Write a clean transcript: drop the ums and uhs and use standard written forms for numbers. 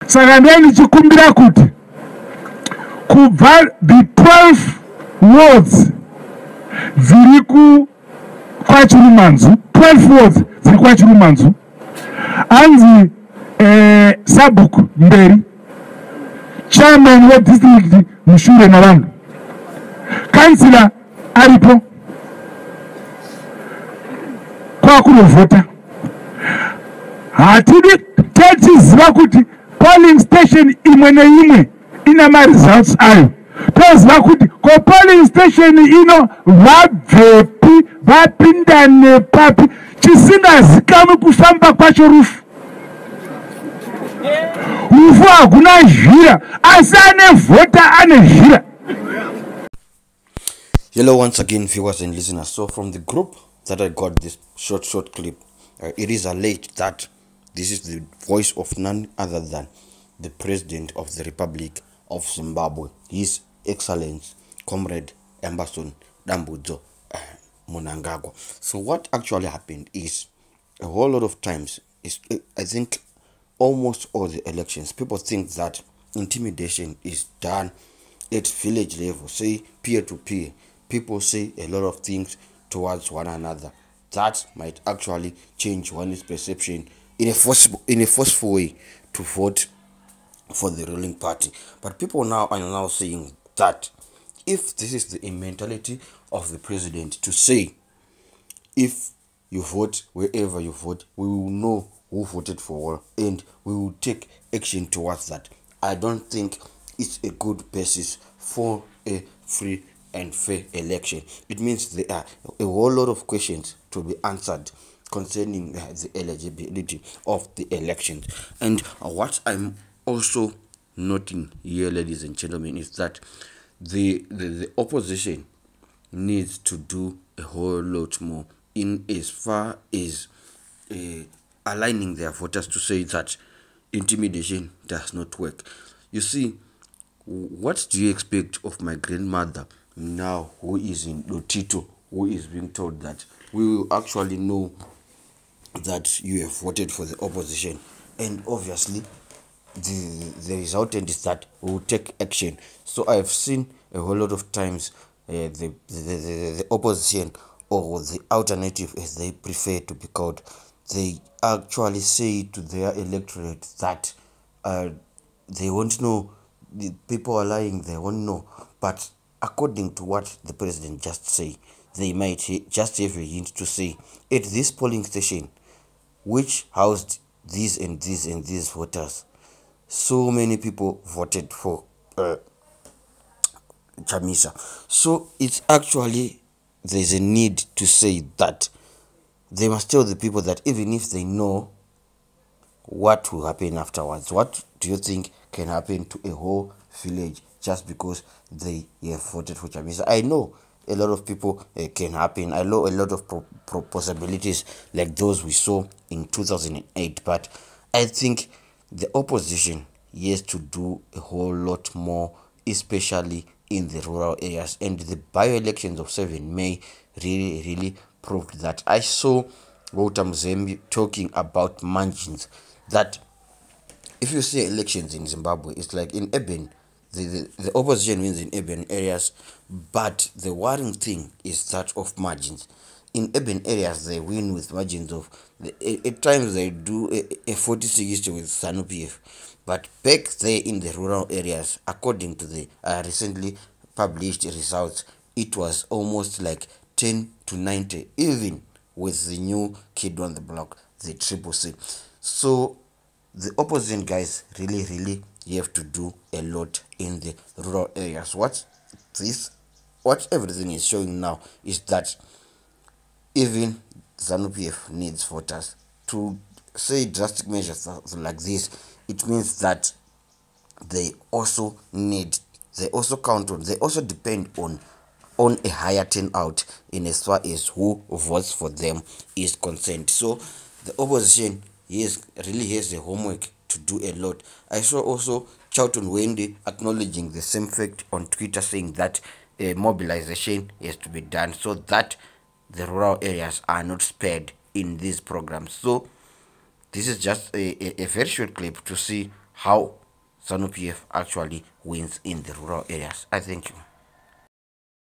Saka ndichikumbira kuti kubva the 12 wards dziri kwaChirumanzu, 12 wards dziri kwaChirumanzu, anzi Sabuk mberi chairman wedistrict mushure navanhu, kansila aripo kwakunovhota. Hatidi tichiziva kuti polling station imwe neimwe ina results ayo. Toziva kuti ko polling station ino vabvepi vapinda nepapi chisingazikamwi kufamba kwacho rufu. Rufu hakuna zhira, asi ane vhota ane zhira. Hello once again, viewers and listeners. So from the group that I got this short clip, it is alleged that this is the voice of none other than the President of the Republic of Zimbabwe, His Excellency Comrade Emmerson Dambudzo Mnangagwa. So what actually happened is, a whole lot of times, I think almost all the elections, people think that intimidation is done at village level, say peer to peer. People say a lot of things towards one another that might actually change one's perception in a forceful way to vote for the ruling party. But people now are now saying that if this is the mentality of the president to say, if you vote wherever you vote, we will know who voted for what and we will take action towards that, I don't think it's a good basis for a free and fair election. It means there are a whole lot of questions to be answered concerning the eligibility of the elections. And what I'm also noting here, ladies and gentlemen, is that the opposition needs to do a whole lot more in as far as aligning their voters to say that intimidation does not work. You see, what do you expect of my grandmother now, who is in Lotito, who is being told that we will actually know that you have voted for the opposition, and obviously the resultant is that we will take action. So I've seen a whole lot of times the opposition, or the alternative as they prefer to be called, they actually say to their electorate that they won't know, the people are lying, they won't know. But according to what the president just said, they might just have a hint to say, at this polling station, which housed these and these and these voters, so many people voted for Chamisa. So it's actually, there's a need to say that they must tell the people that even if they know what will happen afterwards, what do you think can happen to a whole village just because they have voted for Chamisa? I know a lot of people can happen. I know a lot of possibilities like those we saw in 2008, but I think the opposition has to do a whole lot more, especially in the rural areas. And the by-elections of 7 May really proved that. I saw Walter Mzembe talking about margins, that if you see elections in Zimbabwe, it's like in urban, the opposition wins in urban areas, but the worrying thing is that of margins. In urban areas, they win with margins of, at times they do a 40-60 with ZANU-PF. But back there in the rural areas, according to the recently published results, it was almost like 10-90, even with the new kid on the block, the Triple C. So the opposition guys really have to do a lot in the rural areas. What everything is showing now is that even ZANU-PF needs voters. To say drastic measures like this, it means that they also count on, they also depend on a higher turnout in as far as who votes for them is concerned. So the opposition really has the homework to do a lot. I saw also Charlton Wendy acknowledging the same fact on Twitter, saying that mobilization has to be done so that the rural areas are not spared in these programs. So this is just a very short clip to see how ZANU-PF actually wins in the rural areas. I thank you.